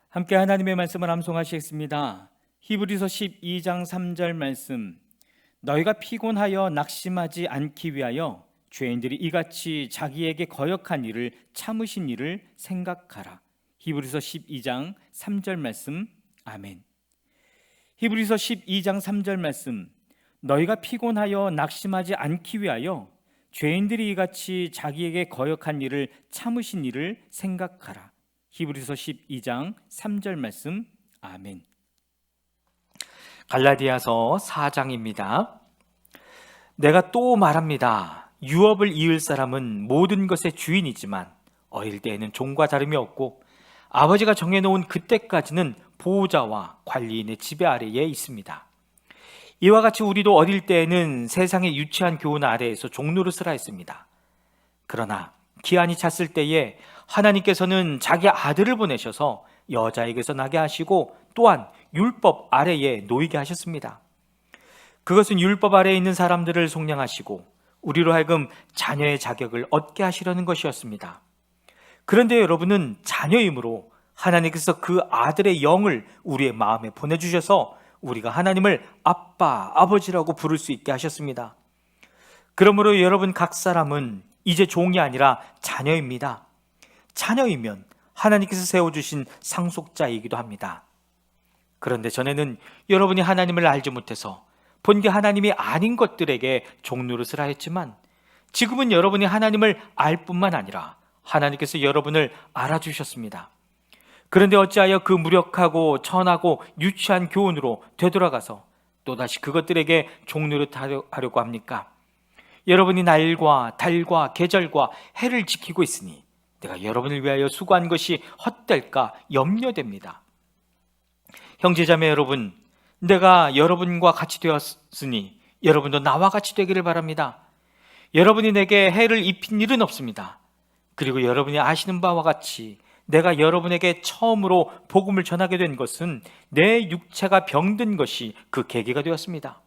함께 하나님의 말씀을 암송하시겠습니다. 히브리서 12장 3절 말씀. 너희가 피곤하여 낙심하지 않기 위하여 죄인들이 이같이 자기에게 거역한 일을 참으신 일을 생각하라. 히브리서 12장 3절 말씀. 아멘. 히브리서 12장 3절 말씀. 너희가 피곤하여 낙심하지 않기 위하여 죄인들이 이같이 자기에게 거역한 일을 참으신 일을 생각하라. 히브리서 12장 3절 말씀. 아멘. 갈라디아서 4장입니다. 내가 또 말합니다. 유업을 이을 사람은 모든 것의 주인이지만 어릴 때에는 종과 다름이 없고 아버지가 정해놓은 그때까지는 보호자와 관리인의 지배 아래에 있습니다. 이와 같이 우리도 어릴 때에는 세상의 유치한 교훈 아래에서 종노릇을 하였습니다. 그러나 기한이 찼을 때에 하나님께서는 자기 아들을 보내셔서 여자에게서 나게 하시고 또한 율법 아래에 놓이게 하셨습니다. 그것은 율법 아래에 있는 사람들을 속량하시고 우리로 하여금 자녀의 자격을 얻게 하시려는 것이었습니다. 그런데 여러분은 자녀이므로 하나님께서 그 아들의 영을 우리의 마음에 보내주셔서 우리가 하나님을 아빠, 아버지라고 부를 수 있게 하셨습니다. 그러므로 여러분 각 사람은 이제 종이 아니라 자녀입니다. 자녀이면 하나님께서 세워주신 상속자이기도 합니다. 그런데 전에는 여러분이 하나님을 알지 못해서 본게 하나님이 아닌 것들에게 종노릇을 하였지만 지금은 여러분이 하나님을 알 뿐만 아니라 하나님께서 여러분을 알아주셨습니다. 그런데 어찌하여 그 무력하고 천하고 유치한 교훈으로 되돌아가서 또다시 그것들에게 종노릇하려고 합니까? 여러분이 날과 달과 계절과 해를 지키고 있으니 내가 여러분을 위하여 수고한 것이 헛될까 염려됩니다. 형제자매 여러분, 내가 여러분과 같이 되었으니 여러분도 나와 같이 되기를 바랍니다. 여러분이 내게 해를 입힌 일은 없습니다. 그리고 여러분이 아시는 바와 같이 내가 여러분에게 처음으로 복음을 전하게 된 것은 내 육체가 병든 것이 그 계기가 되었습니다.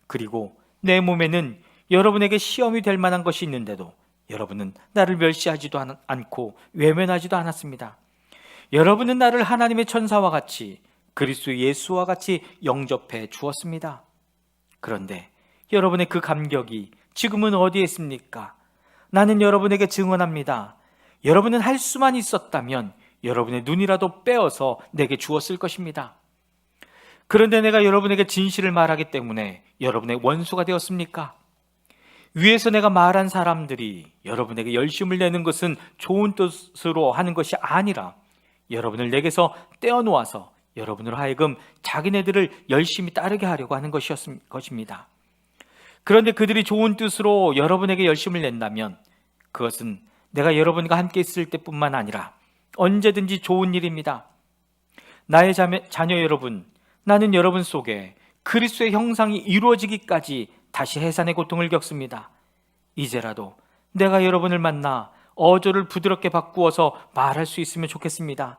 그리고 내 몸에는 여러분에게 시험이 될 만한 것이 있는데도 여러분은 나를 멸시하지도 않고 외면하지도 않았습니다. 여러분은 나를 하나님의 천사와 같이 그리스도 예수와 같이 영접해 주었습니다. 그런데 여러분의 그 감격이 지금은 어디에 있습니까? 나는 여러분에게 증언합니다. 여러분은 할 수만 있었다면 여러분의 눈이라도 빼어서 내게 주었을 것입니다. 그런데 내가 여러분에게 진실을 말하기 때문에 여러분의 원수가 되었습니까? 위에서 내가 말한 사람들이 여러분에게 열심을 내는 것은 좋은 뜻으로 하는 것이 아니라 여러분을 내게서 떼어놓아서 여러분으로 하여금 자기네들을 열심히 따르게 하려고 하는 것입니다. 그런데 그들이 좋은 뜻으로 여러분에게 열심을 낸다면 그것은 내가 여러분과 함께 있을 때뿐만 아니라 언제든지 좋은 일입니다. 나의 자녀 여러분, 나는 여러분 속에 그리스도의 형상이 이루어지기까지 다시 해산의 고통을 겪습니다. 이제라도 내가 여러분을 만나 어조를 부드럽게 바꾸어서 말할 수 있으면 좋겠습니다.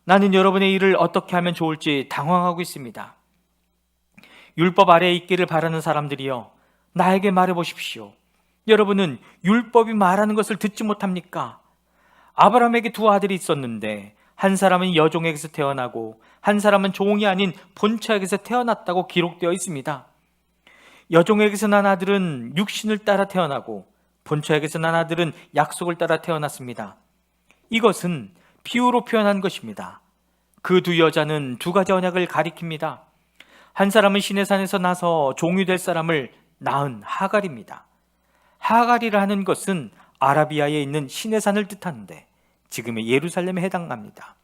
나는 여러분의 일을 어떻게 하면 좋을지 당황하고 있습니다. 율법 아래에 있기를 바라는 사람들이여, 나에게 말해보십시오. 여러분은 율법이 말하는 것을 듣지 못합니까? 아브라함에게 두 아들이 있었는데 한 사람은 여종에게서 태어나고 한 사람은 종이 아닌 본처에게서 태어났다고 기록되어 있습니다. 여종에게서 난 아들은 육신을 따라 태어나고 본처에게서 난 아들은 약속을 따라 태어났습니다. 이것은 비유로 표현한 것입니다. 그 두 여자는 두 가지 언약을 가리킵니다. 한 사람은 시내산에서 나서 종이 될 사람을 낳은 하갈입니다. 하갈이라 하는 것은 아라비아에 있는 시내산을 뜻하는데 지금의 예루살렘에 해당합니다.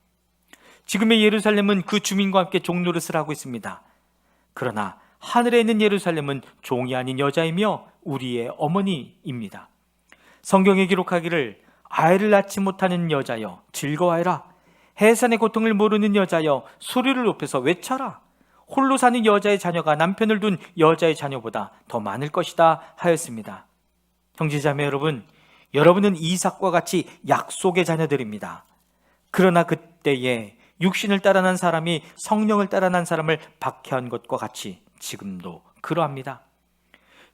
지금의 예루살렘은 그 주민과 함께 종노릇을 하고 있습니다. 그러나 하늘에 있는 예루살렘은 종이 아닌 여자이며 우리의 어머니입니다. 성경에 기록하기를 아이를 낳지 못하는 여자여 즐거워해라. 해산의 고통을 모르는 여자여 소리를 높여서 외쳐라. 홀로 사는 여자의 자녀가 남편을 둔 여자의 자녀보다 더 많을 것이다 하였습니다. 형제자매 여러분, 여러분은 이삭과 같이 약속의 자녀들입니다. 그러나 그때에 육신을 따라 난 사람이 성령을 따라 난 사람을 박해한 것과 같이 지금도 그러합니다.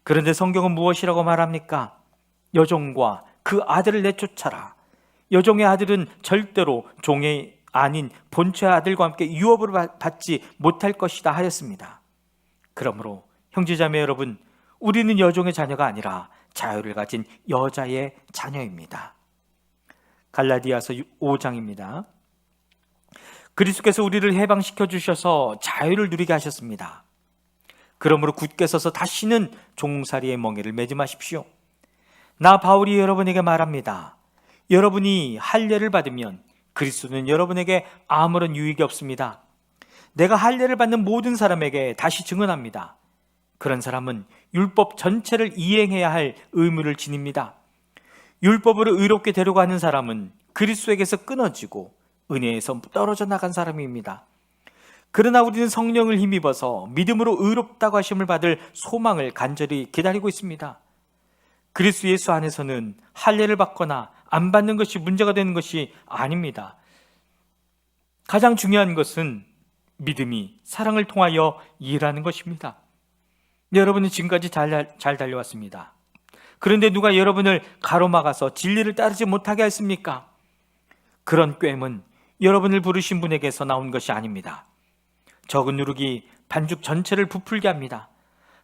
그런데 성경은 무엇이라고 말합니까? 여종과 그 아들을 내쫓아라. 여종의 아들은 절대로 종의 아닌 본처의 아들과 함께 유업으로 받지 못할 것이다 하였습니다. 그러므로 형제자매 여러분, 우리는 여종의 자녀가 아니라 자유를 가진 여자의 자녀입니다. 갈라디아서 5장입니다. 그리스도께서 우리를 해방시켜 주셔서 자유를 누리게 하셨습니다. 그러므로 굳게 서서 다시는 종살이의 멍에를 매지 마십시오. 나 바울이 여러분에게 말합니다. 여러분이 할례를 받으면 그리스도는 여러분에게 아무런 유익이 없습니다. 내가 할례를 받는 모든 사람에게 다시 증언합니다. 그런 사람은 율법 전체를 이행해야 할 의무를 지닙니다. 율법으로 의롭게 되려고 하는 사람은 그리스도에게서 끊어지고 은혜에서 떨어져 나간 사람입니다. 그러나 우리는 성령을 힘입어서 믿음으로 의롭다고 하심을 받을 소망을 간절히 기다리고 있습니다. 그리스도 예수 안에서는 할례를 받거나 안 받는 것이 문제가 되는 것이 아닙니다. 가장 중요한 것은 믿음이 사랑을 통하여 일하는 것입니다. 여러분은 지금까지 잘 달려왔습니다. 그런데 누가 여러분을 가로막아서 진리를 따르지 못하게 했습니까? 그런 꾀임은 여러분을 부르신 분에게서 나온 것이 아닙니다. 적은 누룩이 반죽 전체를 부풀게 합니다.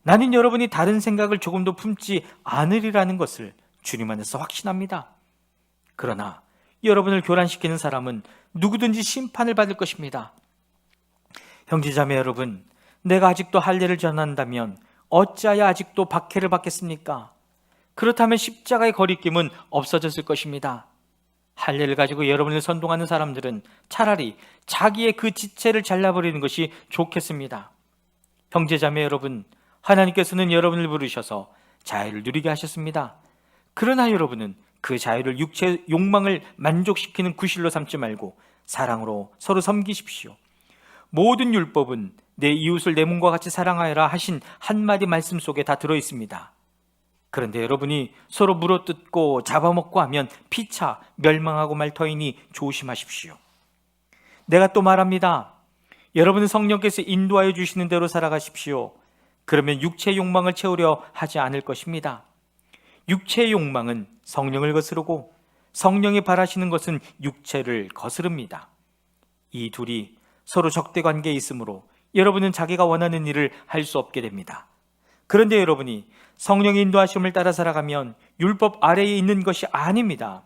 나는 여러분이 다른 생각을 조금도 품지 않으리라는 것을 주님 안에서 확신합니다. 그러나 여러분을 교란시키는 사람은 누구든지 심판을 받을 것입니다. 형제자매 여러분, 내가 아직도 할례를 전한다면 어찌하여 아직도 박해를 받겠습니까? 그렇다면 십자가의 거리낌은 없어졌을 것입니다. 할례를 가지고 여러분을 선동하는 사람들은 차라리 자기의 그 지체를 잘라버리는 것이 좋겠습니다. 형제자매 여러분, 하나님께서는 여러분을 부르셔서 자유를 누리게 하셨습니다. 그러나 여러분은 그 자유를 육체의 욕망을 만족시키는 구실로 삼지 말고 사랑으로 서로 섬기십시오. 모든 율법은 내 이웃을 내 몸과 같이 사랑하여라 하신 한마디 말씀 속에 다 들어있습니다. 그런데 여러분이 서로 물어뜯고 잡아먹고 하면 피차 멸망하고 말 터이니 조심하십시오. 내가 또 말합니다. 여러분은 성령께서 인도하여 주시는 대로 살아가십시오. 그러면 육체의 욕망을 채우려 하지 않을 것입니다. 육체의 욕망은 성령을 거스르고 성령이 바라시는 것은 육체를 거스릅니다. 이 둘이 서로 적대 관계에 있으므로 여러분은 자기가 원하는 일을 할 수 없게 됩니다. 그런데 여러분이 성령의 인도하심을 따라 살아가면 율법 아래에 있는 것이 아닙니다.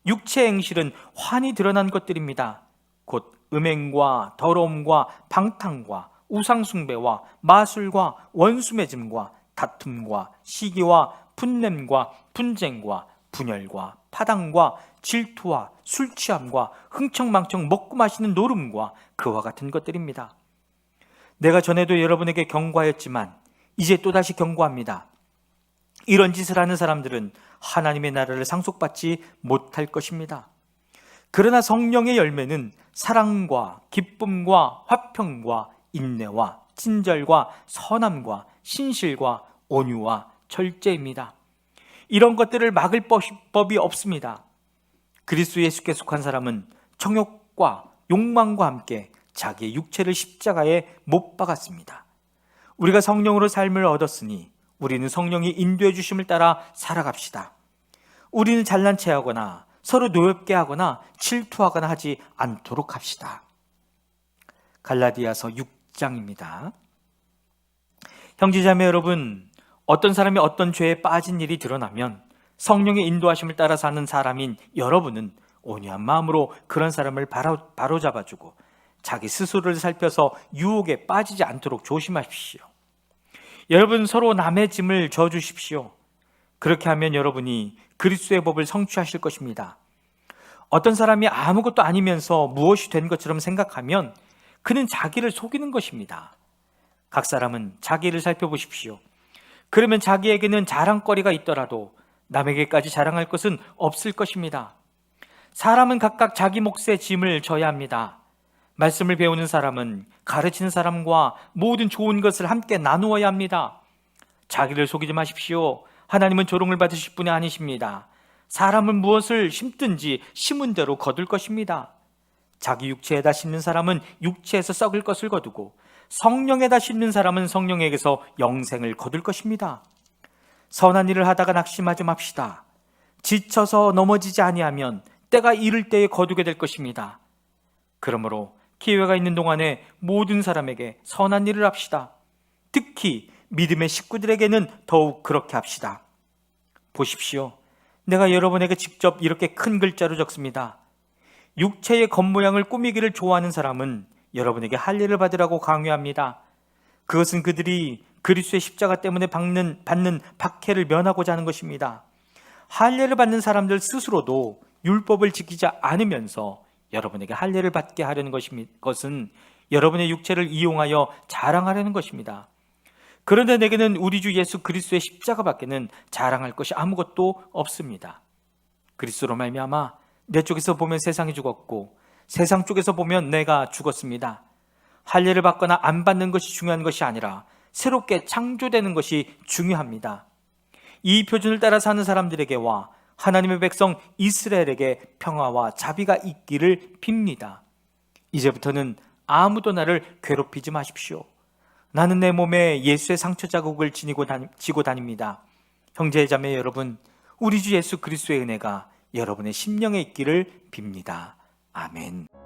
육체의 행실은 환히 드러난 것들입니다. 곧 음행과 더러움과 방탕과 우상숭배와 마술과 원수매짐과 다툼과 시기와 분냄과 분쟁과 분열과 파당과 질투와 술취함과 흥청망청 먹고 마시는 노름과 그와 같은 것들입니다. 내가 전에도 여러분에게 경고하였지만 이제 또다시 경고합니다. 이런 짓을 하는 사람들은 하나님의 나라를 상속받지 못할 것입니다. 그러나 성령의 열매는 사랑과 기쁨과 화평과 인내와 친절과 선함과 신실과 온유와 절제입니다. 이런 것들을 막을 법이 없습니다. 그리스도 예수께 속한 사람은 정욕과 욕망과 함께 자기의 육체를 십자가에 못 박았습니다. 우리가 성령으로 삶을 얻었으니 우리는 성령이 인도해 주심을 따라 살아갑시다. 우리는 잘난 체하거나 서로 노엽게 하거나 질투하거나 하지 않도록 합시다. 갈라디아서 6장입니다. 형제자매 여러분, 어떤 사람이 어떤 죄에 빠진 일이 드러나면 성령의 인도하심을 따라 사는 사람인 여러분은 온유한 마음으로 그런 사람을 바로잡아주고 자기 스스로를 살펴서 유혹에 빠지지 않도록 조심하십시오. 여러분 서로 남의 짐을 져주십시오. 그렇게 하면 여러분이 그리스도의 법을 성취하실 것입니다. 어떤 사람이 아무것도 아니면서 무엇이 된 것처럼 생각하면 그는 자기를 속이는 것입니다. 각 사람은 자기를 살펴보십시오. 그러면 자기에게는 자랑거리가 있더라도 남에게까지 자랑할 것은 없을 것입니다. 사람은 각각 자기 몫의 짐을 져야 합니다. 말씀을 배우는 사람은 가르치는 사람과 모든 좋은 것을 함께 나누어야 합니다. 자기를 속이지 마십시오. 하나님은 조롱을 받으실 분이 아니십니다. 사람은 무엇을 심든지 심은 대로 거둘 것입니다. 자기 육체에다 심는 사람은 육체에서 썩을 것을 거두고 성령에다 심는 사람은 성령에게서 영생을 거둘 것입니다. 선한 일을 하다가 낙심하지 맙시다. 지쳐서 넘어지지 아니하면 때가 이를 때에 거두게 될 것입니다. 그러므로 기회가 있는 동안에 모든 사람에게 선한 일을 합시다. 특히 믿음의 식구들에게는 더욱 그렇게 합시다. 보십시오. 내가 여러분에게 직접 이렇게 큰 글자로 적습니다. 육체의 겉모양을 꾸미기를 좋아하는 사람은 여러분에게 할례를 받으라고 강요합니다. 그것은 그들이 그리스도의 십자가 때문에 받는 박해를 면하고자 하는 것입니다. 할례를 받는 사람들 스스로도 율법을 지키지 않으면서 여러분에게 할례를 받게 하려는 것은 여러분의 육체를 이용하여 자랑하려는 것입니다. 그런데 내게는 우리 주 예수 그리스도의 십자가 밖에는 자랑할 것이 아무것도 없습니다. 그리스도로 말미암아 내 쪽에서 보면 세상이 죽었고 세상 쪽에서 보면 내가 죽었습니다. 할례를 받거나 안 받는 것이 중요한 것이 아니라 새롭게 창조되는 것이 중요합니다. 이 표준을 따라 사는 사람들에게와 하나님의 백성 이스라엘에게 평화와 자비가 있기를 빕니다. 이제부터는 아무도 나를 괴롭히지 마십시오. 나는 내 몸에 예수의 상처 자국을 지고 다닙니다. 형제 자매 여러분, 우리 주 예수 그리스도의 은혜가 여러분의 심령에 있기를 빕니다. 아멘.